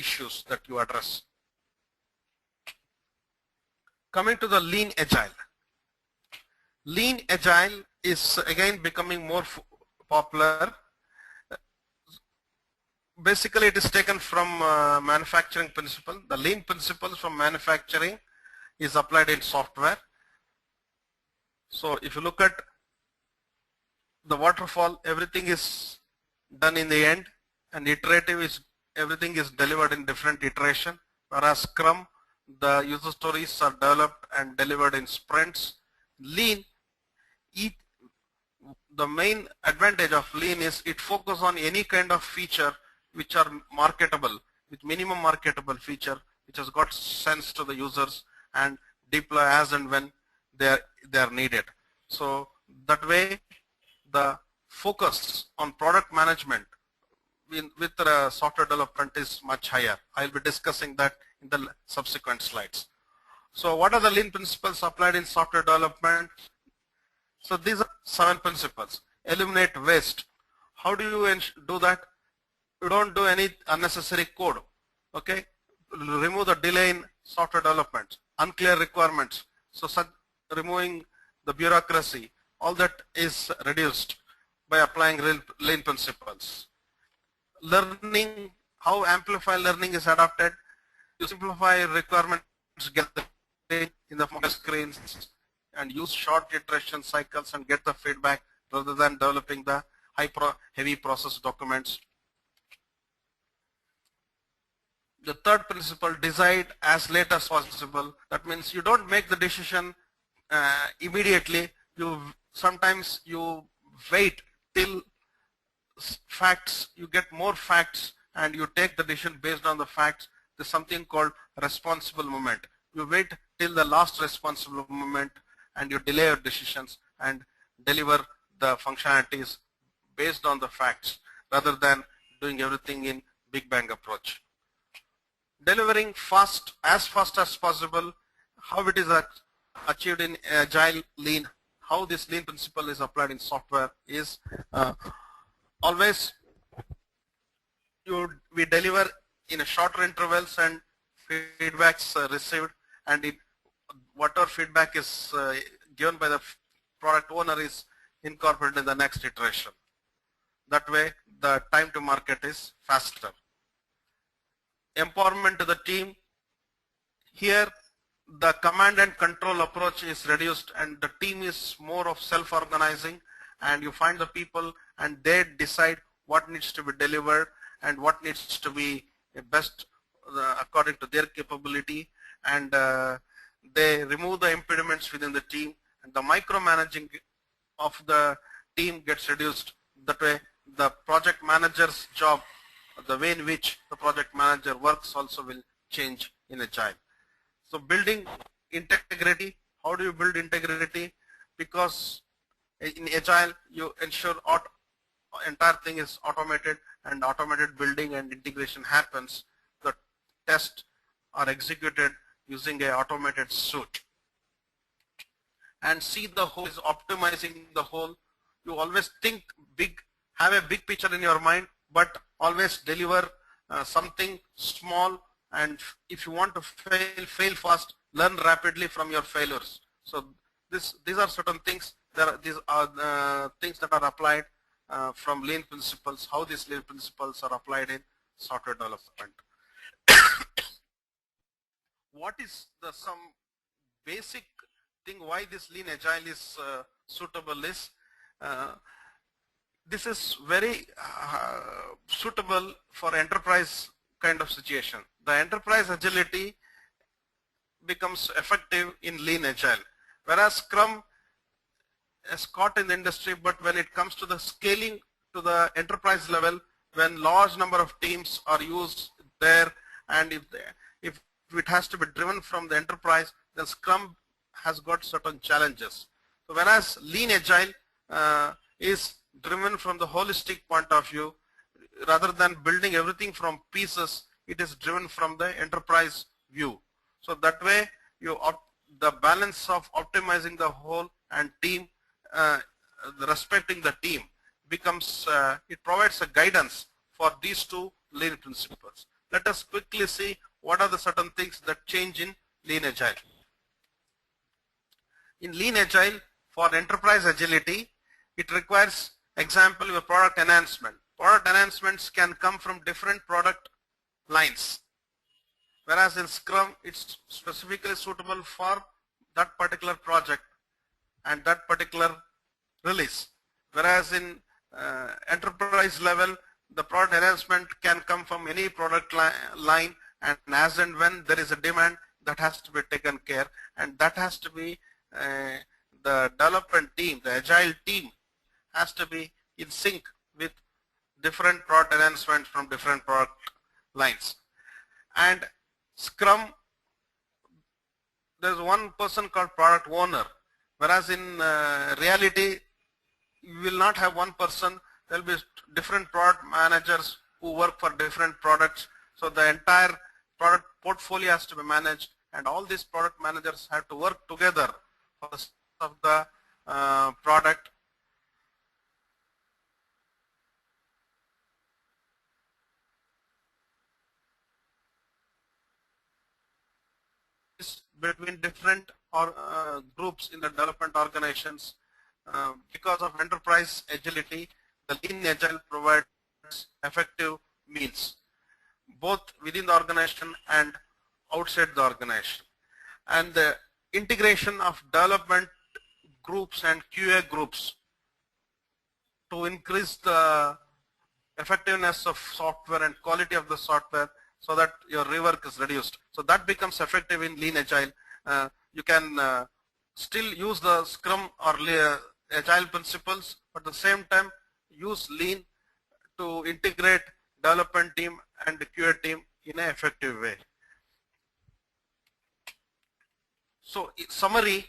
issues that you address. Coming to the Lean Agile. Lean Agile is again becoming more popular. Basically, it is taken from manufacturing principle. The Lean principles from manufacturing is applied in software. So if you look at the waterfall, everything is done in the end, and iterative is everything is delivered in different iteration, whereas Scrum, the user stories are developed and delivered in sprints. Lean, the main advantage of Lean is it focuses on any kind of feature which are marketable, with minimum marketable feature which has got sense to the users, and deploy as and when they are needed. So that way the focus on product management with software development is much higher. I'll be discussing that in the subsequent slides. So what are the Lean principles applied in software development? So these are 7 principles. Eliminate waste. How do you do that? You don't do any unnecessary code. Okay, remove the delay in software development, unclear requirements. So removing the bureaucracy, all that is reduced by applying Lean principles. Learning, how Amplify learning is adopted. You simplify requirements, get the in the screens, and use short iteration cycles and get the feedback rather than developing the heavy process documents. The third principle, decide as late as possible. That means you don't make the decision immediately. Sometimes you wait till facts, you get more facts, and you take the decision based on the facts. There's something called responsible moment. You wait till the last responsible moment and you delay your decisions and deliver the functionalities based on the facts rather than doing everything in big bang approach. Delivering fast as possible. How it is achieved in Agile Lean, how this Lean principle is applied in software is always we deliver in a shorter intervals and feedbacks received, and whatever feedback is given by the product owner is incorporated in the next iteration. That way the time to market is faster. Empowerment to the team. Here the command and control approach is reduced and the team is more of self-organizing, and you find the people and they decide what needs to be delivered and what needs to be best according to their capability, and they remove the impediments within the team, and the micromanaging of the team gets reduced. That way the project manager's job, the way in which the project manager works also will change in Agile. So building integrity. How do you build integrity? Because in Agile you ensure entire thing is automated, and automated building and integration happens. The tests are executed using a automated suite. And see the whole is optimizing the whole. You always think big, have a big picture in your mind, but always deliver something small, and if you want to fail fast, learn rapidly from your failures. So these are certain things. These are things that are applied from Lean principles, how these Lean principles are applied in software development. What is some basic thing why this Lean Agile is suitable is, this is very suitable for enterprise kind of situation. The enterprise agility becomes effective in Lean Agile, whereas Scrum is caught in the industry, but when it comes to the scaling to the enterprise level, when large number of teams are used there, and if it has to be driven from the enterprise, then Scrum has got certain challenges. So whereas Lean Agile is driven from the holistic point of view, rather than building everything from pieces, it is driven from the enterprise view. So that way the balance of optimizing the whole and team, respecting the team becomes, it provides a guidance for these two Lean principles. let us quickly see what are the certain things that change in Lean Agile. In Lean Agile, for enterprise agility, it requires, example, your product enhancement. Product enhancements can come from different product lines, whereas in Scrum, it's specifically suitable for that particular project and that particular release. Whereas in enterprise level, the product enhancement can come from any product line, and as and when there is a demand, that has to be taken care, and that has to be the development team, the agile team has to be in sync with different product enhancements from different product lines. And Scrum, there's one person called product owner, whereas in reality you will not have one person, there will be different product managers who work for different products, so the entire product portfolio has to be managed, and all these product managers have to work together for the success of the product. Between different groups in the development organizations, because of enterprise agility, the Lean Agile provides effective means both within the organization and outside the organization. And the integration of development groups and QA groups to increase the effectiveness of software and quality of the software, so that your rework is reduced. So that becomes effective in Lean Agile. You can still use the Scrum or Agile principles, but at the same time use Lean to integrate development team and the QA team in an effective way. So in summary,